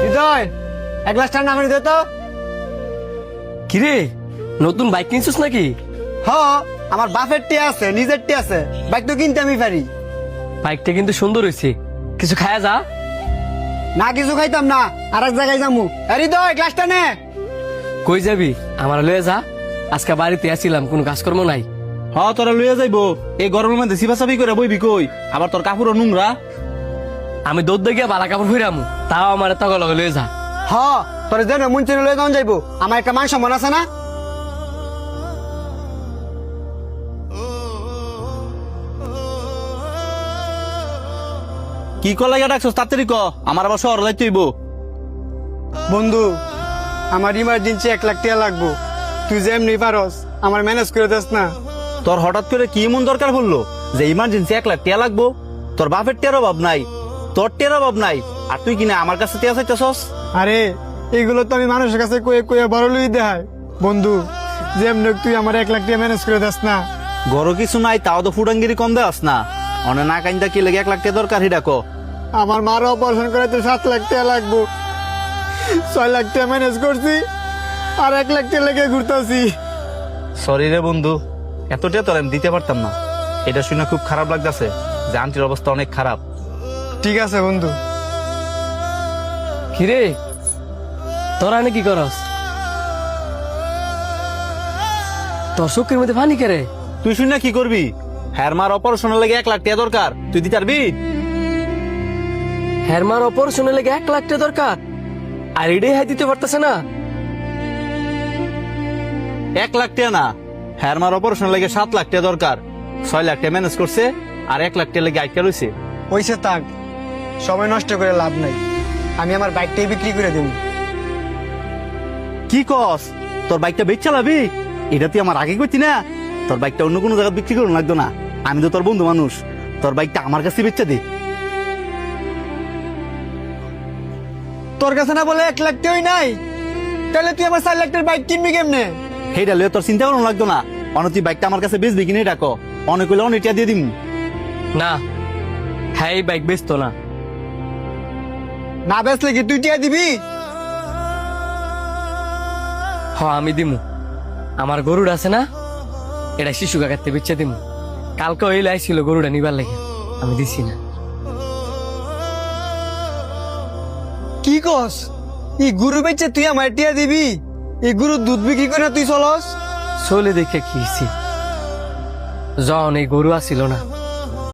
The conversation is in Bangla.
হৃদয়, এক গ্লাস ঠান্ডা করে দে তো। কিরে, নতুন বাইক কিনছিস নাকি? হ, আমার বাপের টি আছে, নিজের টি আছে, বাইক তো কিনতে আমি পারি। বাইকটা কিন্তু সুন্দর হয়েছে, কিছু খায়া যা। না কিছু খাইতাম না, আর এক জায়গায় যাবো। হৃদয়, গ্লাসটা নে। কই যাবি? আমার লয়ে যা, আজকে বাড়িতে আসিলাম, কোনো কাজকর্ম নাই। তোরা লইয়া যাইবো, এই গরমের মধ্যে সিপাসাপি করে বইবি কই? আবার তোর কাপড়ও নোংরা। আমি দৌড় দিয়ে বালা কাপড় ফিরামু, তাও আমার তখন লগে লয়ে যা। হ, তোর যেন মন চেনে লয়ে যাওয়া যাইবো, আমার একটা মান সম্মান আছে না। কি কর লাগিয়া ডাকছস? তাড়াতাড়ি ক, আমার আবার শহর যাইতে হইব। বন্ধু, আমার ইমার্জেন্সি 1 লাখ টাকা লাগবো, তুই যেমনি পারস আমার ম্যানেজ করে দিস না। তোর হঠাৎ করে কি এমন দরকার পড়লো যে ইমার্জেন্সি 1 লাখ টাকা লাগবো? তোর বাপের টের অভাব নাই, তোর টের অভাব নাই, আর তুই কিনা আমার কাছে টাকা চাইতেছস? আরে এগুলো তো আমি মানুষের কাছে কয়ে কয়ে বড় লই দেয়। বন্ধু, যেমনি হোক তুই আমার 1 লাখ টাকা ম্যানেজ করে দিস না। গরো কিছু নাই, তাও তো ফুডাঙ্গিরি কম দেওয়াস না। অনে না কাইন্দা কি লেগে 1 লাখ টাকা দরকার হিডা ক। আমার মার অপারেশন করাতে 7 লাখ টাকা লাগবো, 6 লাখ টাকা ম্যানেজ করছি, আর 1 লাখ টাকা লেগে ঘুরতেছি। সরি রে বন্ধু, এত টাকা তোর আমি দিতে পারতাম না। এটা শুনে খুব খারাপ লাগতেছে যে আন্টির অবস্থা অনেক খারাপ। ঠিক আছে বন্ধু। কিরে, তোরা নাকি করস? তোর চোখের মধ্যে পানি কেরে? তুই শুনে কি করবি? হ্যার মার অপারেশনের লেগে 1 লাখ টাকা দরকার, তুই দিতে পারবি? হেরমার অপারেশনের লেগে 1 লাখ টাকা দরকার, আর এটাই হাই দিতে পারতেছে না। 1 লাখ টাকা না, হ্যার মার অপারেশনের লেগে 7 লাখ টাকা দরকার। 6 লাখ টাকা ম্যানেজ করছে, আর 1 লাখ টাকা লেগে আটকা রয়েছে। ওইসে থাক, সময় নষ্ট করে লাভ নাই, আমি আমার বাইকটাই বিক্রি করে দেবো। কি কস? তোর বাইকটা বেচ চালাবি? এটা তুই আমার আগে করতি না? তোর বাইকটা অন্য কোনো জায়গায় বিক্রি করুন লাগতো না, আমি তো তোর বন্ধু মানুষ। তোর বাইকটা আমার কাছে বেচা দে। তোর কাছে না বলে 1 লাখ টাকাই নাই, তাহলে তুই আমার 4 লাখ টাকার বাইক কিনবি কেমনে? সেইটা লয়ে তোর চিন্তা করুন লাগতো না। অন তুই বাইকটা আমার কাছে বেচবি কিনে ডাকো, অনেক হইলে অনেক টাকা দিয়ে দিম। না, হ্যাঁ এই বাইক বেচতো না। না বেচলে কি তুই টাকা দিবি? হ, আমি দিমু। আমার গরুটা আছে না, এটা শিশু কাকাতে বেচে দিমু। কালকে ওই লাইছিল গরুটা নিবার লাগে, আমি দিছি না। কি কস? এই গরু বেচে তুই আমার টিয়া দিবি? এই গরু দুধ বিক্রি করে তুই চলস? চলে দেখে কি হইছে, যখন এই গরু আসিল না,